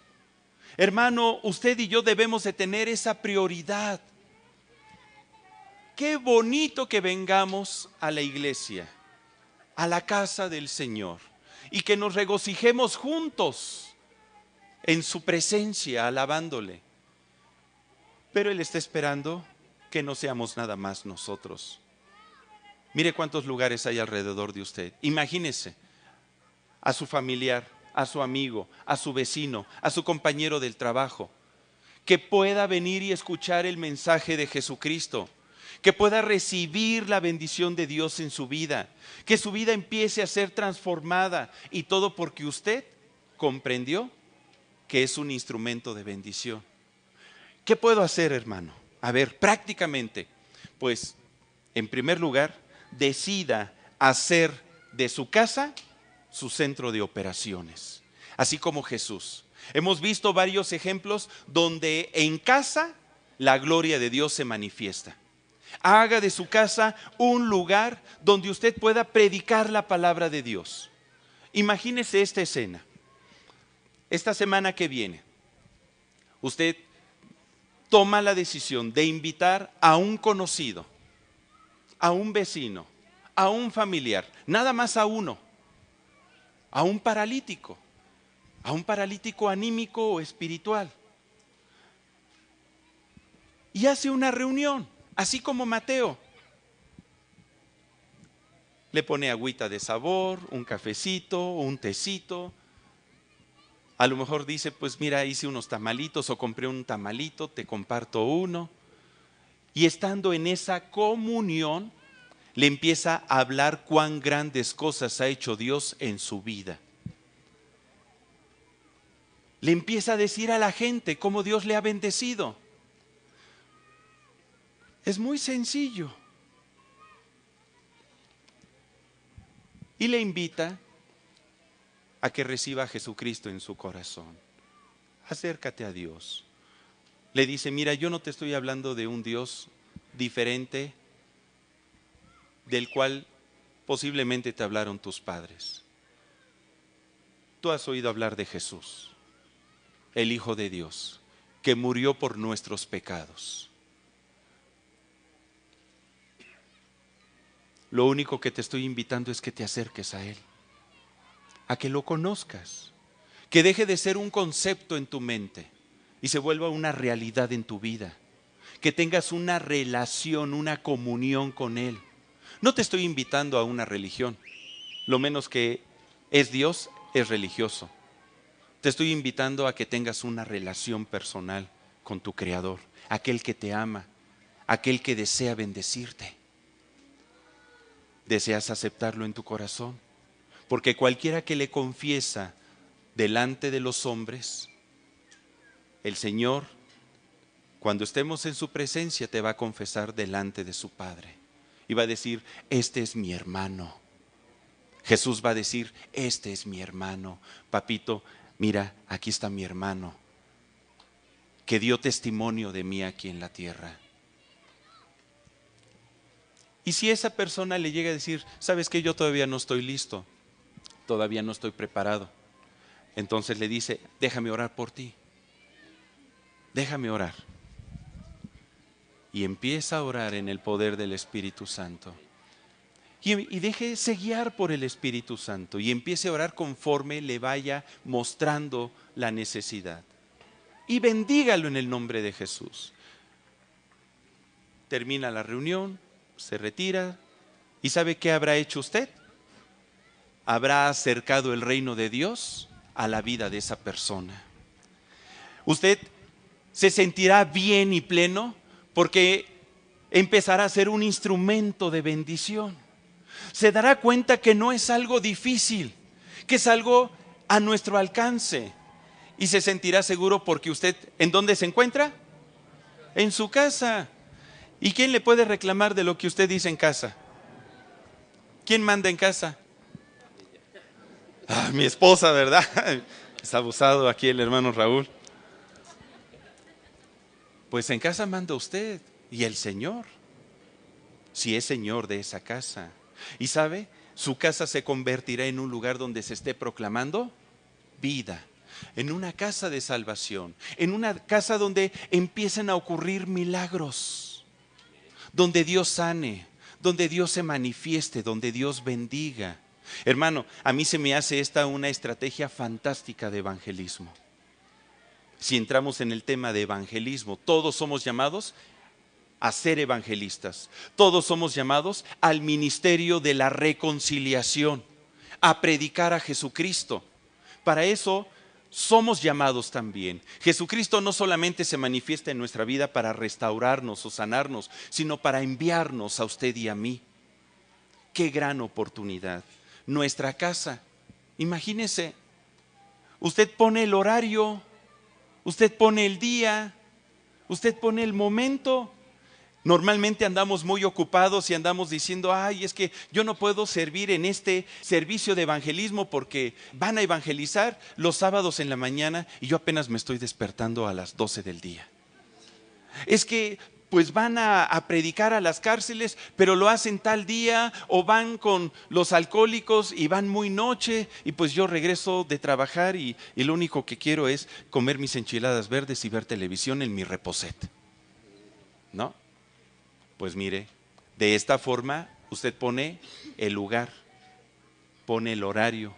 Hermano, usted y yo debemos de tener esa prioridad. Qué bonito que vengamos a la iglesia, a la casa del Señor, y que nos regocijemos juntos en su presencia, alabándole. Pero Él está esperando que no seamos nada más nosotros. Mire cuántos lugares hay alrededor de usted. Imagínese a su familiar, a su amigo, a su vecino, a su compañero del trabajo, que pueda venir y escuchar el mensaje de Jesucristo, que pueda recibir la bendición de Dios en su vida, que su vida empiece a ser transformada, y todo porque usted comprendió que es un instrumento de bendición. ¿Qué puedo hacer, hermano? A ver, prácticamente, pues, en primer lugar, decida hacer de su casa su centro de operaciones, así como Jesús. Hemos visto varios ejemplos donde en casa la gloria de Dios se manifiesta. Haga de su casa un lugar donde usted pueda predicar la palabra de Dios. Imagínese esta escena. Esta semana que viene, usted toma la decisión de invitar a un conocido, a un vecino, a un familiar, nada más a uno, a un paralítico anímico o espiritual. Y hace una reunión, así como Mateo. Le pone agüita de sabor, un cafecito, un tecito. A lo mejor dice, pues mira, hice unos tamalitos o compré un tamalito, te comparto uno. Y estando en esa comunión, le empieza a hablar cuán grandes cosas ha hecho Dios en su vida. Le empieza a decir a la gente cómo Dios le ha bendecido. Es muy sencillo. Y le invita a que reciba a Jesucristo en su corazón. Acércate a Dios. Le dice, mira, yo no te estoy hablando de un Dios diferente del cual posiblemente te hablaron tus padres. Tú has oído hablar de Jesús, el Hijo de Dios, que murió por nuestros pecados. Lo único que te estoy invitando es que te acerques a Él, a que lo conozcas, que deje de ser un concepto en tu mente y se vuelva una realidad en tu vida, que tengas una relación, una comunión con Él. No te estoy invitando a una religión, lo menos que es Dios, es religioso. Te estoy invitando a que tengas una relación personal con tu Creador, aquel que te ama, aquel que desea bendecirte. ¿Deseas aceptarlo en tu corazón? Porque cualquiera que le confiesa delante de los hombres, el Señor, cuando estemos en su presencia, te va a confesar delante de su Padre. Y va a decir, este es mi hermano. Jesús va a decir, este es mi hermano. Papito, mira, aquí está mi hermano, que dio testimonio de mí aquí en la tierra. Y si esa persona le llega a decir, ¿sabes qué? Yo todavía no estoy listo, todavía no estoy preparado. Entonces le dice, déjame orar por ti. Déjame orar. Y empieza a orar en el poder del Espíritu Santo. Y déjese guiar por el Espíritu Santo y empiece a orar conforme le vaya mostrando la necesidad. Y bendígalo en el nombre de Jesús. Termina la reunión, se retira. ¿Y sabe qué habrá hecho usted? Habrá acercado el reino de Dios a la vida de esa persona. Usted se sentirá bien y pleno porque empezará a ser un instrumento de bendición. Se dará cuenta que no es algo difícil, que es algo a nuestro alcance. Y se sentirá seguro porque usted, ¿en dónde se encuentra? En su casa. ¿Y quién le puede reclamar de lo que usted dice en casa? ¿Quién manda en casa? Mi esposa, ¿verdad? Está abusado aquí el hermano Raúl. Pues en casa manda usted y el Señor, si es Señor de esa casa. Y sabe, su casa se convertirá en un lugar donde se esté proclamando vida, en una casa de salvación, en una casa donde empiecen a ocurrir milagros, donde Dios sane, donde Dios se manifieste, donde Dios bendiga. Hermano, a mí se me hace esta una estrategia fantástica de evangelismo. Si entramos en el tema de evangelismo, todos somos llamados a ser evangelistas. Todos somos llamados al ministerio de la reconciliación, a predicar a Jesucristo. Para eso somos llamados también. Jesucristo no solamente se manifiesta en nuestra vida para restaurarnos o sanarnos, sino para enviarnos a usted y a mí. Qué gran oportunidad. Nuestra casa. Imagínese, usted pone el horario, usted pone el día, usted pone el momento. Normalmente andamos muy ocupados y andamos diciendo, ay, es que yo no puedo servir en este servicio de evangelismo porque van a evangelizar los sábados en la mañana y yo apenas me estoy despertando a las 12 del día. Es que pues van a predicar a las cárceles, pero lo hacen tal día, o van con los alcohólicos y van muy noche, y pues yo regreso de trabajar y lo único que quiero es comer mis enchiladas verdes y ver televisión en mi reposet. ¿No? Pues mire, de esta forma usted pone el lugar, pone el horario,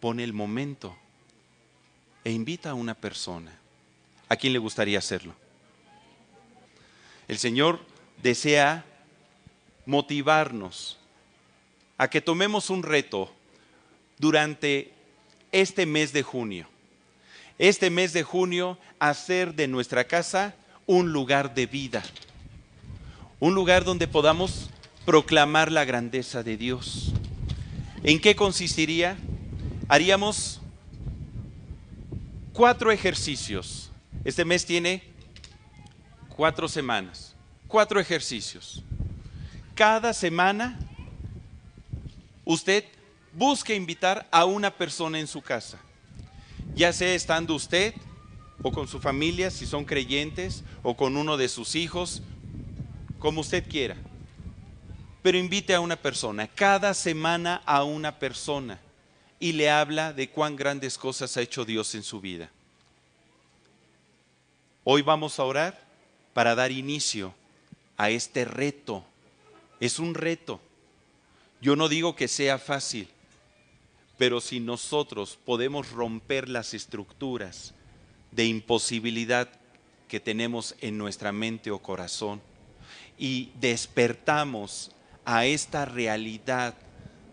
pone el momento e invita a una persona. ¿A quién le gustaría hacerlo? El Señor desea motivarnos a que tomemos un reto durante este mes de junio. Este mes de junio, hacer de nuestra casa un lugar de vida. Un lugar donde podamos proclamar la grandeza de Dios. ¿En qué consistiría? Haríamos 4 ejercicios. Este mes tiene 4 semanas. 4 ejercicios. Cada semana usted busque invitar a una persona en su casa. Ya sea estando usted o con su familia, si son creyentes, o con uno de sus hijos, como usted quiera. Pero invite a una persona, cada semana a una persona, y le habla de cuán grandes cosas ha hecho Dios en su vida. Hoy vamos a orar para dar inicio a este reto. Es un reto. Yo no digo que sea fácil, pero si nosotros podemos romper las estructuras de imposibilidad que tenemos en nuestra mente o corazón y despertamos a esta realidad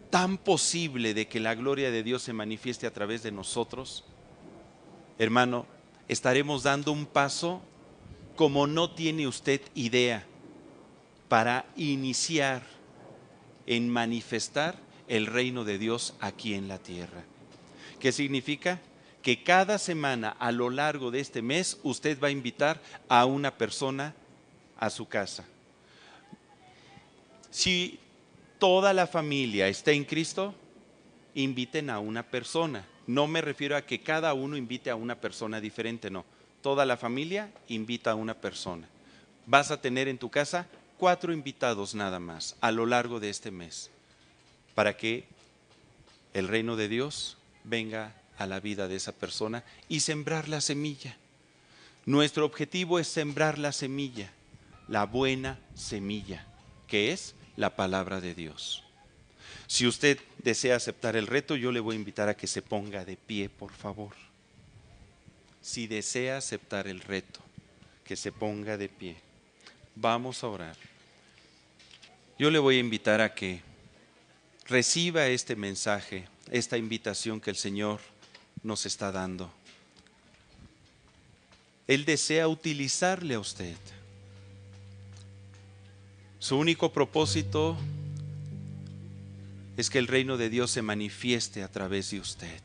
tan posible de que la gloria de Dios se manifieste a través de nosotros, hermano, estaremos dando un paso como no tiene usted idea para iniciar en manifestar el reino de Dios aquí en la tierra. ¿Qué significa? Que cada semana a lo largo de este mes usted va a invitar a una persona a su casa. Si toda la familia está en Cristo, inviten a una persona. No me refiero a que cada uno invite a una persona diferente, no. Toda la familia invita a una persona. Vas a tener en tu casa 4 invitados nada más a lo largo de este mes, para que el reino de Dios venga a la vida de esa persona y sembrar la semilla. Nuestro objetivo es sembrar la semilla, la buena semilla, que es la palabra de Dios. Si usted desea aceptar el reto, yo le voy a invitar a que se ponga de pie, por favor. Si desea aceptar el reto, que se ponga de pie. Vamos a orar. Yo le voy a invitar a que reciba este mensaje, esta invitación que el Señor nos está dando. Él desea utilizarle a usted. Su único propósito es que el reino de Dios se manifieste a través de usted.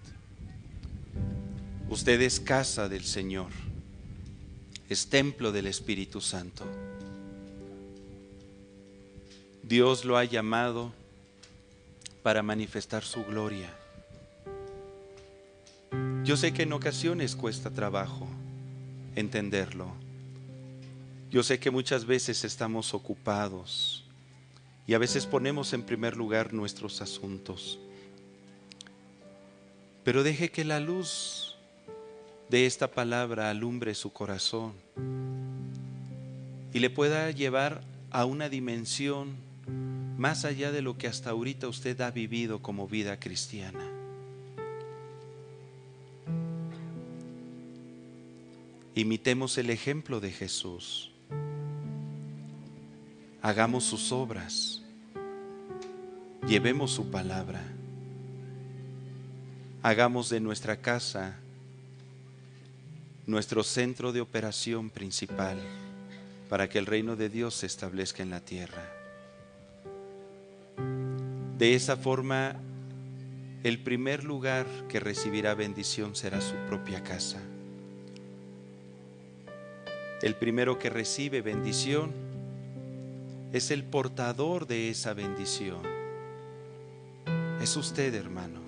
Usted es casa del Señor, es templo del Espíritu Santo. Dios lo ha llamado para manifestar su gloria. Yo sé que en ocasiones cuesta trabajo entenderlo. Yo sé que muchas veces estamos ocupados y a veces ponemos en primer lugar nuestros asuntos. Pero deje que la luz de esta palabra alumbre su corazón y le pueda llevar a una dimensión más allá de lo que hasta ahorita usted ha vivido como vida cristiana. Imitemos el ejemplo de Jesús. Hagamos sus obras. Llevemos su palabra. Hagamos de nuestra casa nuestro centro de operación principal para que el reino de Dios se establezca en la tierra. De esa forma, el primer lugar que recibirá bendición será su propia casa. El primero que recibe bendición es el portador de esa bendición. Es usted, hermano.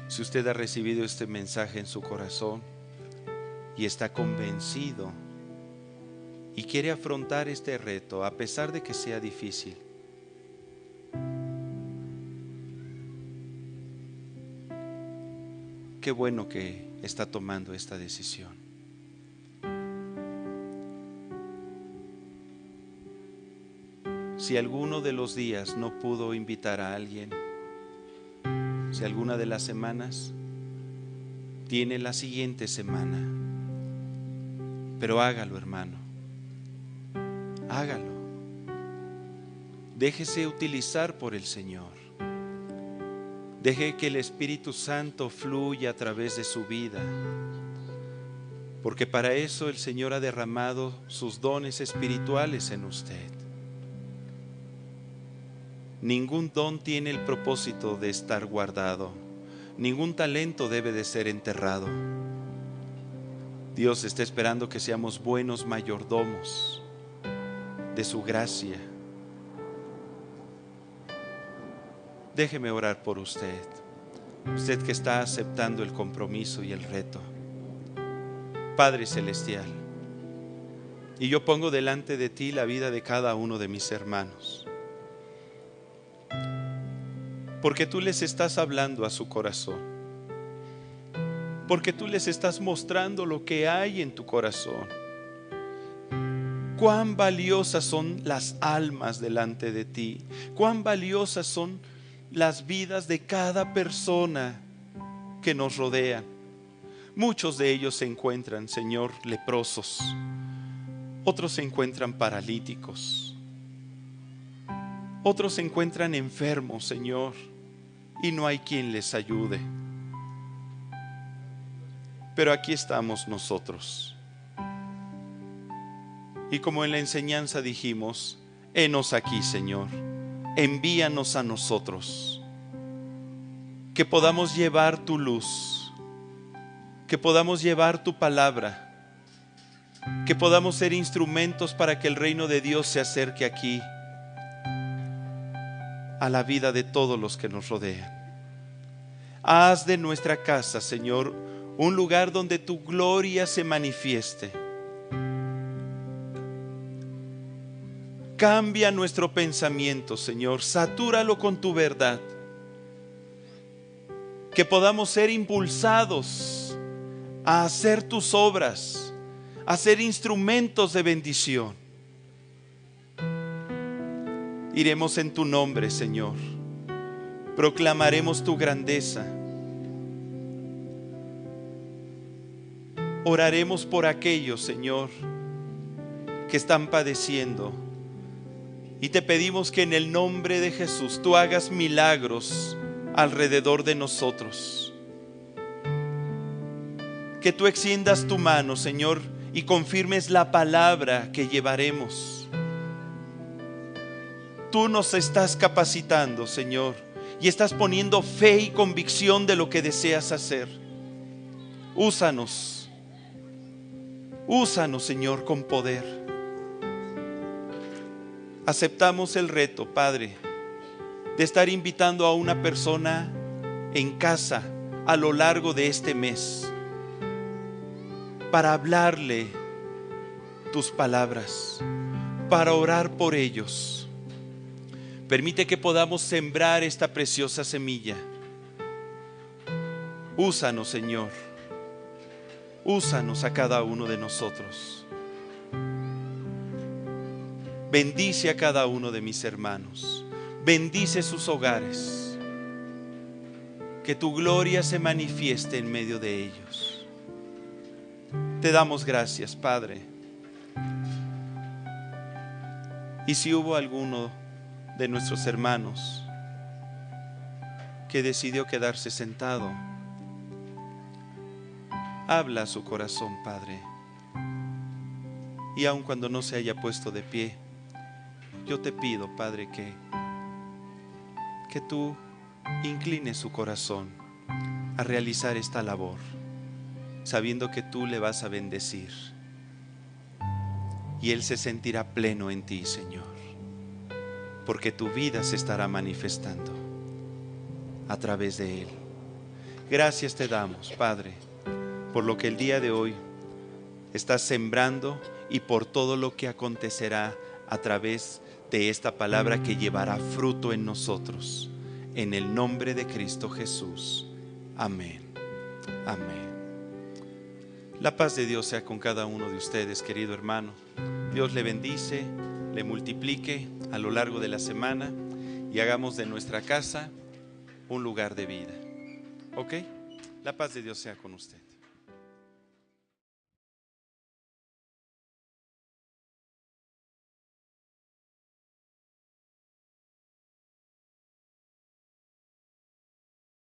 Si usted ha recibido este mensaje en su corazón y está convencido y quiere afrontar este reto a pesar de que sea difícil, qué bueno que está tomando esta decisión. Si alguno de los días no pudo invitar a alguien, si alguna de las semanas, tiene la siguiente semana. Pero hágalo, hermano. Hágalo. Déjese utilizar por el Señor. Deje que el Espíritu Santo fluya a través de su vida, porque para eso el Señor ha derramado sus dones espirituales en usted. Ningún don tiene el propósito de estar guardado. Ningún talento debe de ser enterrado. Dios está esperando que seamos buenos mayordomos de su gracia. Déjeme orar por usted, usted que está aceptando el compromiso y el reto. Padre Celestial, y yo pongo delante de ti la vida de cada uno de mis hermanos, porque tú les estás hablando a su corazón, porque tú les estás mostrando lo que hay en tu corazón. Cuán valiosas son las almas delante de ti, cuán valiosas son las vidas de cada persona que nos rodean. Muchos de ellos se encuentran, Señor, leprosos, otros se encuentran paralíticos, otros se encuentran enfermos, Señor, y no hay quien les ayude. Pero aquí estamos nosotros, Y como en la enseñanza dijimos, henos aquí, Señor, envíanos a nosotros, que podamos llevar tu luz, que podamos llevar tu palabra, que podamos ser instrumentos para que el reino de Dios se acerque aquí a la vida de todos los que nos rodean. Haz de nuestra casa, Señor, un lugar donde tu gloria se manifieste. Cambia nuestro pensamiento, Señor, satúralo con tu verdad. Que podamos ser impulsados a hacer tus obras, a ser instrumentos de bendición. Iremos en tu nombre, Señor. Proclamaremos tu grandeza. Oraremos por aquellos, Señor, que están padeciendo. Y te pedimos que en el nombre de Jesús tú hagas milagros alrededor de nosotros. Que tú extiendas tu mano, Señor, y confirmes la palabra que llevaremos. Tú nos estás capacitando, Señor, y estás poniendo fe y convicción de lo que deseas hacer. Úsanos, Señor, con poder. Aceptamos el reto, Padre, de estar invitando a una persona en casa a lo largo de este mes para hablarle tus palabras, para orar por ellos. Permite que podamos sembrar esta preciosa semilla. Úsanos, Señor. Úsanos a cada uno de nosotros. Bendice a cada uno de mis hermanos. Bendice sus hogares. Que tu gloria se manifieste en medio de ellos. Te damos gracias, Padre. Y si hubo alguno de nuestros hermanos que decidió quedarse sentado, habla a su corazón, Padre. Y aun cuando no se haya puesto de pie, yo te pido, Padre, que tú inclines su corazón a realizar esta labor, sabiendo que tú le vas a bendecir y él se sentirá pleno en ti, Señor, porque tu vida se estará manifestando a través de él. Gracias te damos, Padre, por lo que el día de hoy estás sembrando y por todo lo que acontecerá a través de esta palabra que llevará fruto en nosotros. En el nombre de Cristo Jesús. Amén. Amén. La paz de Dios sea con cada uno de ustedes, querido hermano. Dios le bendice, le multiplique a lo largo de la semana y hagamos de nuestra casa un lugar de vida. ¿Ok? La paz de Dios sea con usted.